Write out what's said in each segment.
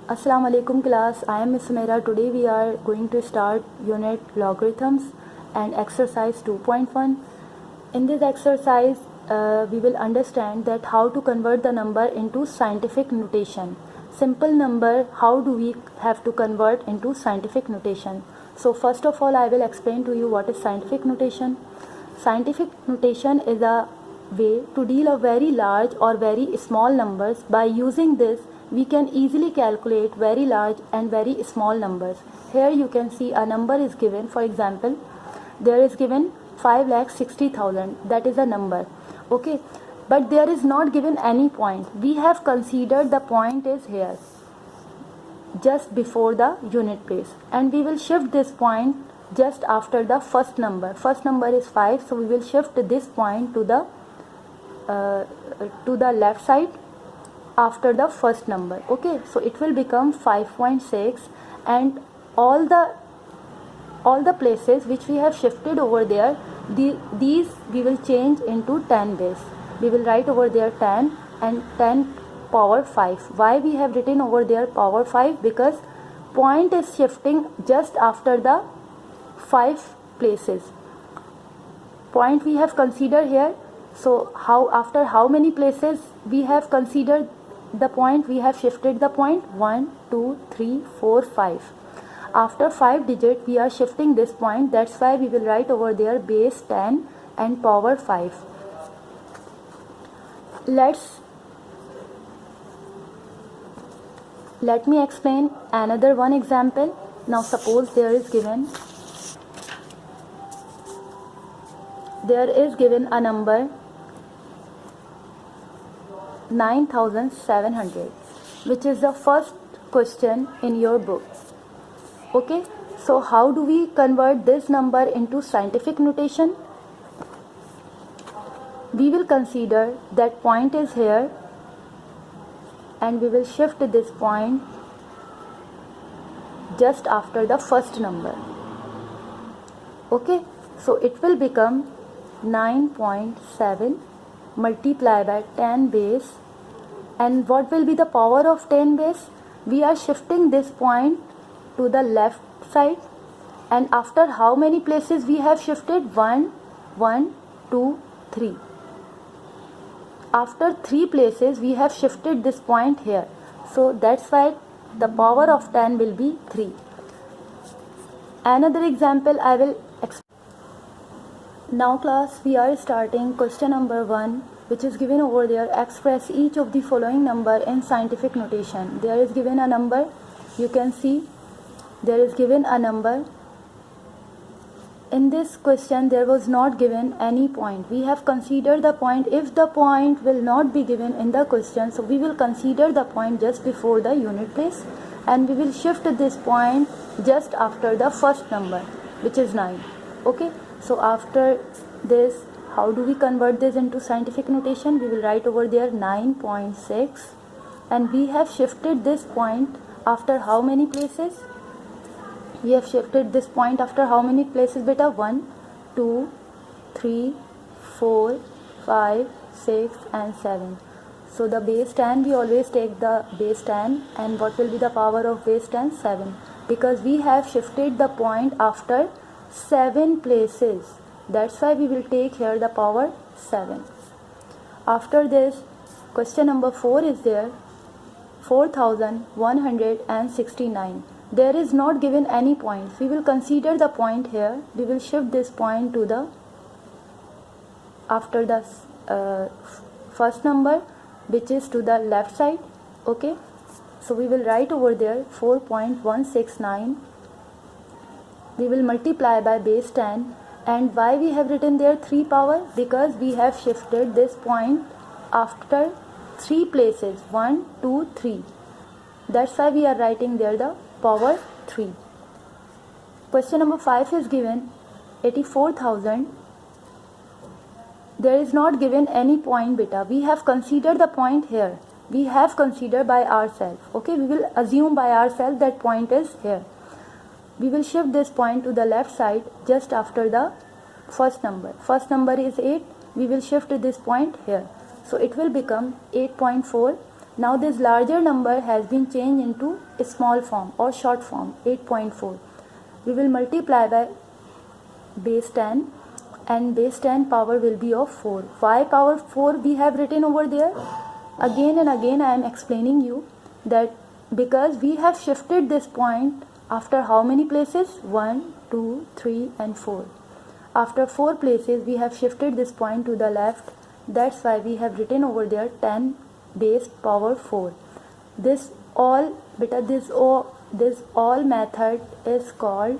Assalamu alaikum class. I am Miss Sumaira. Today we are going to start unit logarithms and exercise 2.1. In this exercise we will understand that how to convert the number into scientific notation. Simple number, how do we have to convert into scientific notation? So first of all I will explain to you what is scientific notation. Scientific notation is a way to deal a very large or very small numbers. By using this we can easily calculate very large and very small numbers. Here you can see a number is given. For example, there is given 5,60,000. That is a number. Okay, but there is not given any point. We have considered the point is here, just before the unit place, and we will shift this point just after the first number. First number is 5, so we will shift this point to the left side after the first number. Okay, so it will become 5.6, and all the places which we have shifted over there, these we will change into 10 base. We will write over there 10 and 10 power 5. Why we have written over there power 5? Because point is shifting just after the 5 places. Point we have considered here. So after how many places we have considered the point, we have shifted the point 1, 2, 3, 4, 5. After 5 digit we are shifting this point. That's why we will write over there base 10 and power 5. Let me explain another one example. Now suppose there is given a number 9,700, which is the first question in your book. Okay, so how do we convert this number into scientific notation? We will consider that point is here, and we will shift this point just after the first number. Okay, so it will become 9.7 multiplied by 10 base. And what will be the power of 10 base? We are shifting this point to the left side, and after how many places we have shifted? 1, 2, 3. After 3 places we have shifted this point here, so that's why the power of 10 will be 3. Another example I will explain. Now class, we are starting question number 1, which is given over there. Express each of the following number in scientific notation. There is given a number. You can see there is given a number. In this question there was not given any point. We have considered the point. If the point will not be given in the question, so we will consider the point just before the unit place, and we will shift this point just after the first number, which is 9. Okay, so after this, how do we convert this into scientific notation? We will write over there 9.6, and we have shifted this point after how many places? We have shifted this point after how many places, beta? 1, 2, 3, 4, 5, 6 and 7. So the base 10, we always take the base 10, and what will be the power of base 10? 7, because we have shifted the point after 7 places. That's why we will take here the power 7. After this, question number 4 is there, 4,169. There is not given any points. We will consider the point here. We will shift this point to the after the first number, which is to the left side. Okay, so we will write over there 4.169. We will multiply by base 10. And why we have written there 3 power? Because we have shifted this point after 3 places, 1, 2, 3. That's why we are writing there the power 3. Question number 5 is given 84,000. There is not given any point, beta. We have considered the point here. We have considered by ourselves. Okay, we will assume by ourselves that point is here. We will shift this point to the left side just after the first number. First number is 8. We will shift this point here. So it will become 8.4. Now this larger number has been changed into a small form or short form 8.4. We will multiply by base 10 and base 10 power will be of 4. Why power 4 we have written over there? Again and again I am explaining you that because we have shifted this point after how many places? 1, 2, 3 and 4. After 4 places we have shifted this point to the left. That's why we have written over there 10 base power 4. This all method is called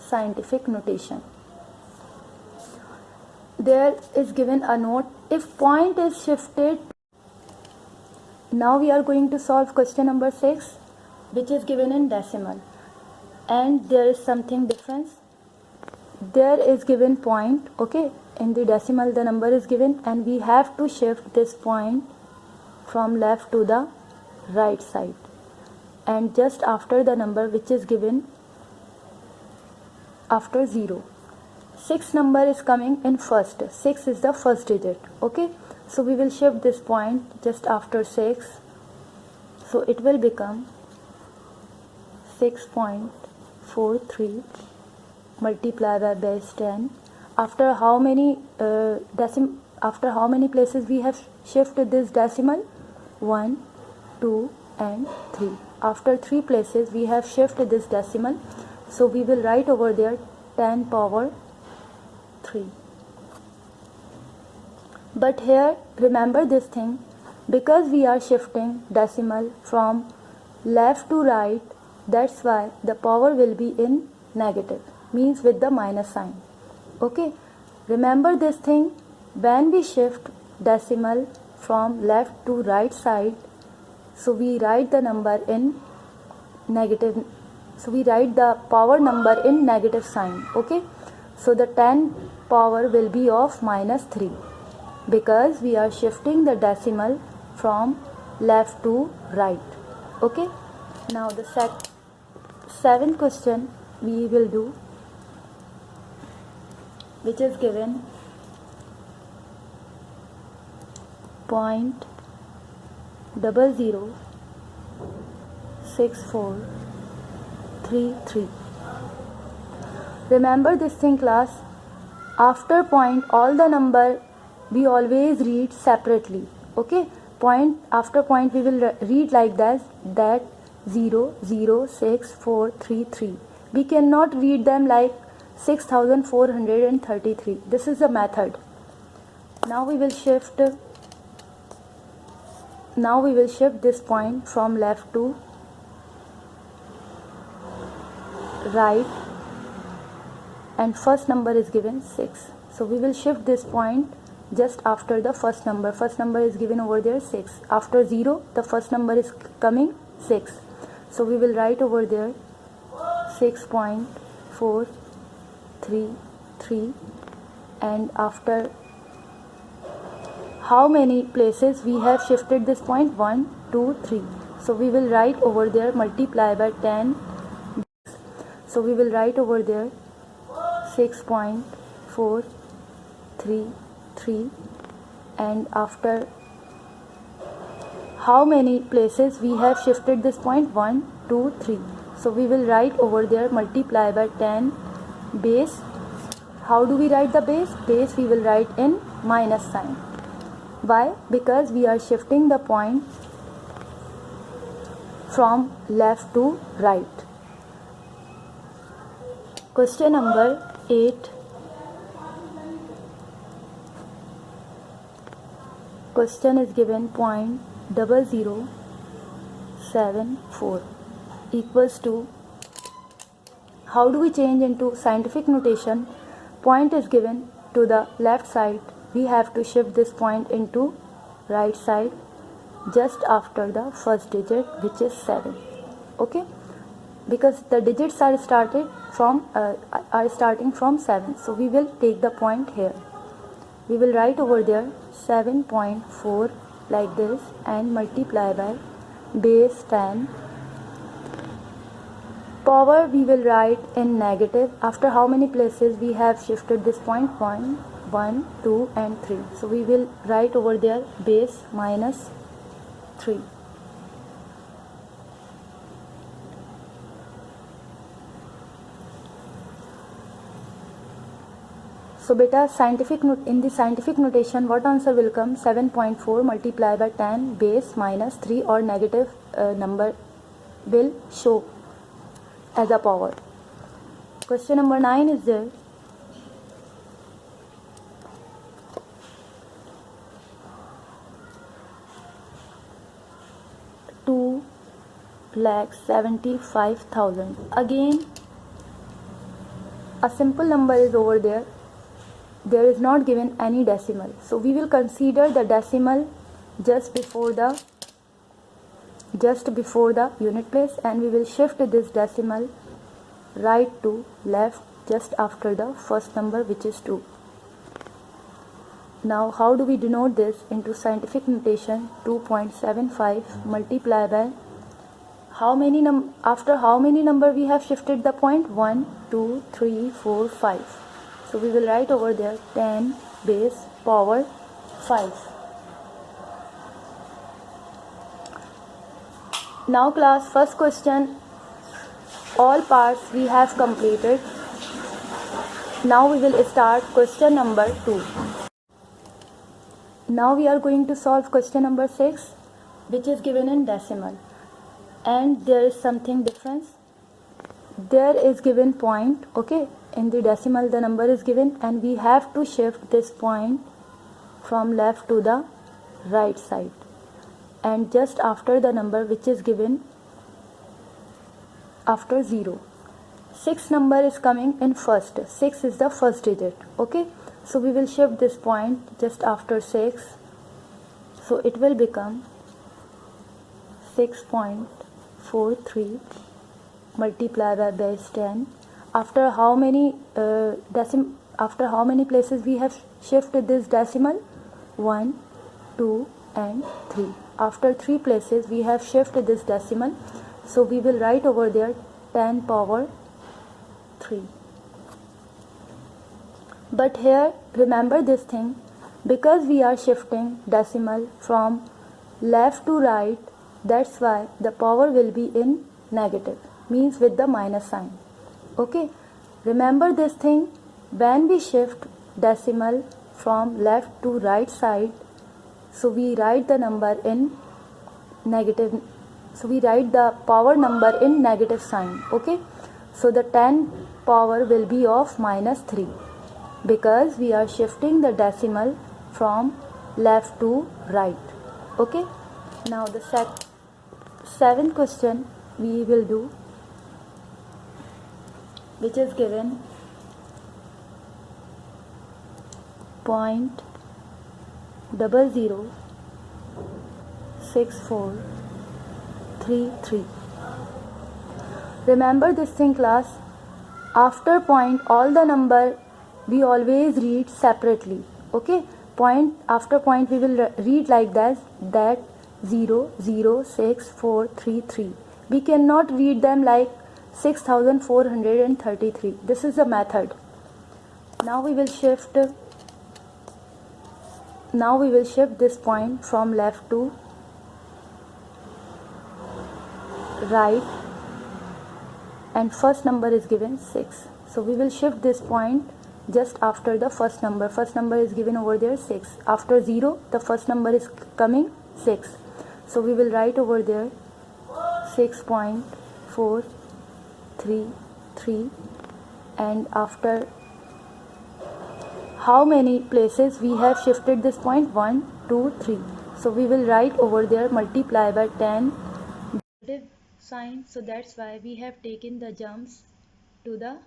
scientific notation. There is given a note if point is shifted. Now we are going to solve question number 6, which is given in decimal, and there is something difference. There is given point, okay, in the decimal the number is given and we have to shift this point from left to the right side, and just after the number which is given after 0. 6 number is coming in first. 6 is the first digit, okay. So we will shift this point just after 6. So it will become 6.43 multiply by base 10. After how many places we have shifted this decimal? 1, 2 and 3. After 3 places we have shifted this decimal. So we will write over there 10 power 3. But here remember this thing, because we are shifting decimal from left to right, that's why the power will be in negative, means with the minus sign, okay. Remember this thing, when we shift decimal from left to right side, so we write the number in negative, so we write the power number in negative sign, okay. So the 10 power will be of minus 3, because we are shifting the decimal from left to right, okay. Now the seventh question we will do, which is given 0.006433. Remember this thing, class. After point all the number we always read separately, okay. Point after point we will read like that 0.006433. we cannot read them like 6433. This is the method. Now we will shift this point from left to right, and first number is given 6. So we will shift this point just after the first number. First number is given over there 6. After 0 the first number is coming 6. So we will write over there 6.433, and after how many places we have shifted this point? 1, 2, 3. So we will write over there multiply by 10. So we will write over there 6.433, and after how many places we have shifted this point? 1, 2, 3. So we will write over there multiply by 10 base. How do we write the base? Base we will write in minus sign. Why? Because we are shifting the point from left to right. Question number 8. Question is given 0.0074 equals to, how do we change into scientific notation? Point is given to the left side, we have to shift this point into right side just after the first digit, which is 7, okay, because the digits are starting from 7. So we will take the point here. We will write over there 7.4 like this and multiply by base 10. Power we will write in negative. After how many places we have shifted this point? 1, 1, 2 and 3. So we will write over there base minus 3. So beta, in the scientific notation, what answer will come? 7.4 multiplied by 10 base minus 3, or negative number will show as a power. Question number 9 is there. Two lakh 75,000. Again, a simple number is over there. There is not given any decimal, so we will consider the decimal just before the unit place, and we will shift this decimal right to left just after the first number, which is 2. Now how do we denote this into scientific notation? 2.75 multiplied by after how many number we have shifted the point? 1, 2, 3, 4, 5. So we will write over there 10 base power 5. Now class, first question, all parts we have completed. Now we will start question number 2. Now we are going to solve question number 6, which is given in decimal. And there is something difference. There is given point, okay? In the decimal the number is given, and we have to shift this point from left to the right side, and just after the number which is given after 0. 6 number is coming in first. 6 is the first digit, okay? So we will shift this point just after 6, so it will become 6.43 multiplied by base 10. After how many places we have shifted this decimal? 1, 2 and 3. After 3 places we have shifted this decimal, so we will write over there 10 power 3. But here remember this thing, because we are shifting decimal from left to right, that's why the power will be in negative, means with the minus sign, okay? Remember this thing, when we shift decimal from left to right side, so we write the number in negative, so we write the power number in negative sign, okay? So the 10 power will be of minus 3, because we are shifting the decimal from left to right, okay? Now the seventh question we will do, which is given 0.006433. Remember this thing class, after point all the number we always read separately, okay? Point after point we will read like that 0.006433. we cannot read them like 6433. This is the method. Now we will shift this point from left to right, and first number is given 6, so we will shift this point just after the first number. First number is given over there 6. After 0 the first number is coming 6, so we will write over there 6.433. and after how many places we have shifted this point? 1, 2, 3. So we will write over there multiply by 10 sign, so that's why we have taken the jumps to the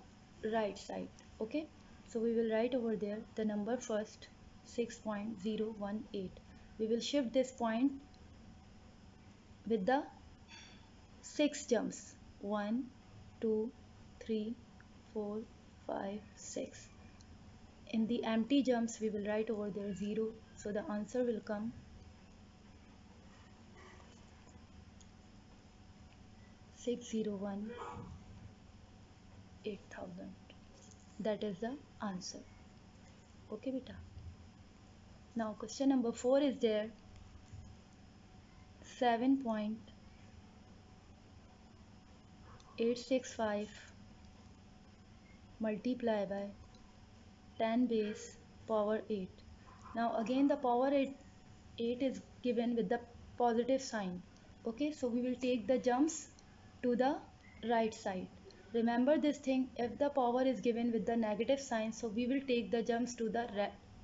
right side, okay? So we will write over there the number first, 6.018. we will shift this point with the 6 jumps, 1, 2, 3, 4, 5, 6. In the empty jumps we will write over there 0, so the answer will come 601,8000. That is the answer, okay beta? Now question number 4 is there, 7.865 multiply by 10 base power 8. Now again the power 8 is given with the positive sign. Okay, so we will take the jumps to the right side. Remember this thing, if the power is given with the negative sign, so we will take the jumps to the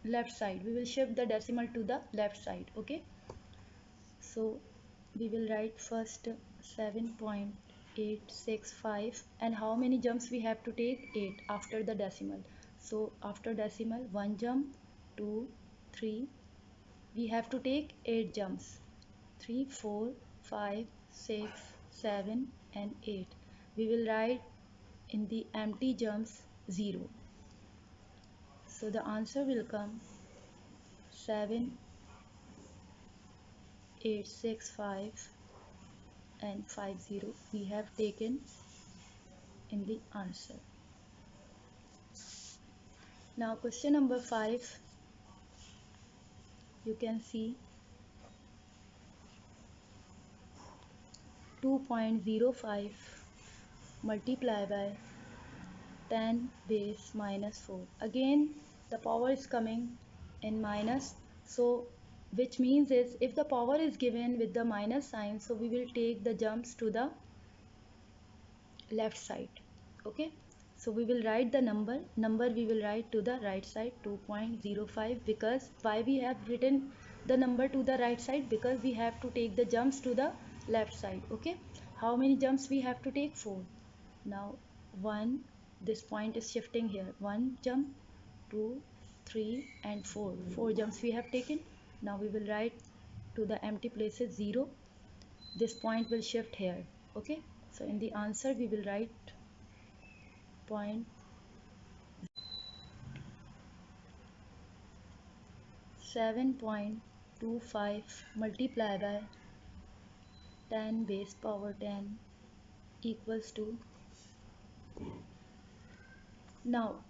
left side. We will shift the decimal to the left side. Okay, so we will write first 7.865, and how many jumps we have to take? 8 after the decimal. So after decimal, one jump, 2, 3, we have to take 8 jumps. 3, 4, 5, 6, 7 and 8. We will write in the empty jumps 0. So the answer will come 7.865 and 50 we have taken in the answer. Now question number 5, you can see 2.05 multiply by 10 base minus 4. Again the power is coming in minus, so which means is if the power is given with the minus sign, so we will take the jumps to the left side. Okay, so we will write the number we will write to the right side, 2.05. because why we have written the number to the right side? Because we have to take the jumps to the left side. Okay, how many jumps we have to take? 4. Now 1, this point is shifting here, 1 jump, 2, 3 and 4 jumps we have taken. Now we will write to the empty places 0, this point will shift here. Okay, so in the answer we will write point 7.25 multiply by 10 base power 10 equals to. Now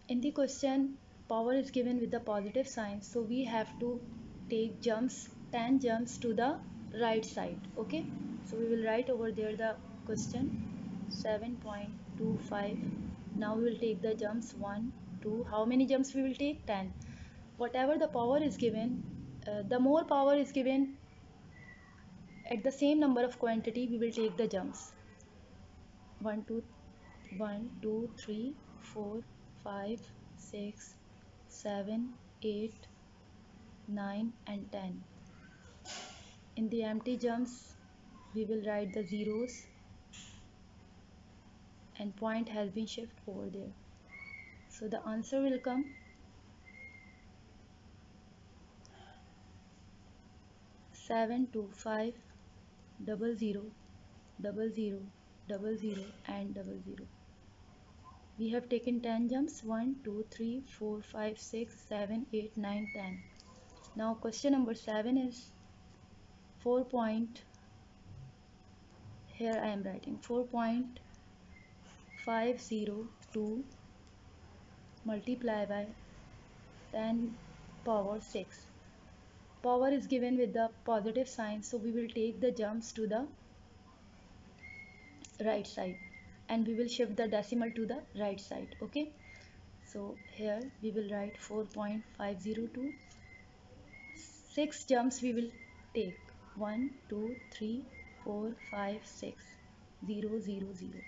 in the question power is given with the positive sign, so we have to take jumps, 10 jumps to the right side. Okay, so we will write over there the question 7.25. now we will take the jumps 1, 2, how many jumps we will take? 10. Whatever the power is given, the more power is given at the same number of quantity, we will take the jumps 1, 2, 1, 2, 3, 4, 5, 6, 7, 8, 9 and 10. In the empty jumps we will write the zeros and point has been shifted over there. So the answer will come 725 00 00 00 and 00. We have taken 10 jumps, 1, 2, 3, 4, 5, 6, 7, 8, 9, 10. Now question number 7 is 4 point, here I am writing 4.502 multiply by 10 power 6. Power is given with the positive sign, so we will take the jumps to the right side and we will shift the decimal to the right side. Okay, so here we will write 4.502. 6 jumps we will take, 1, 2, 3, 4, 5, 6, 0, 0, 0.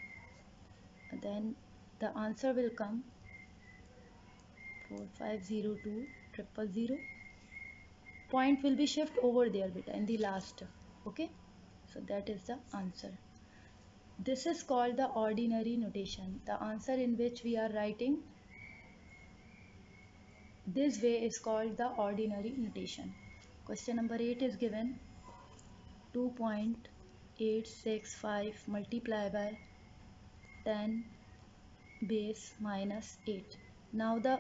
And then the answer will come 4502 000. Point will be shift over there beta in the last. Okay, so that is the answer. This is called the ordinary notation. The answer in which we are writing this way is called the ordinary notation. Question number 8 is given 2.865 multiply by 10 base minus 8. Now the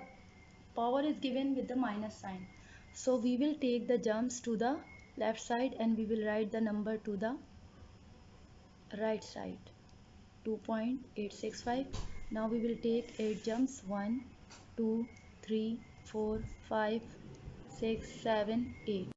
power is given with the minus sign, so we will take the jumps to the left side and we will write the number to the right side, 2.865. now we will take 8 jumps, 1, 2, 3, 4, 5, 6, 7, 8.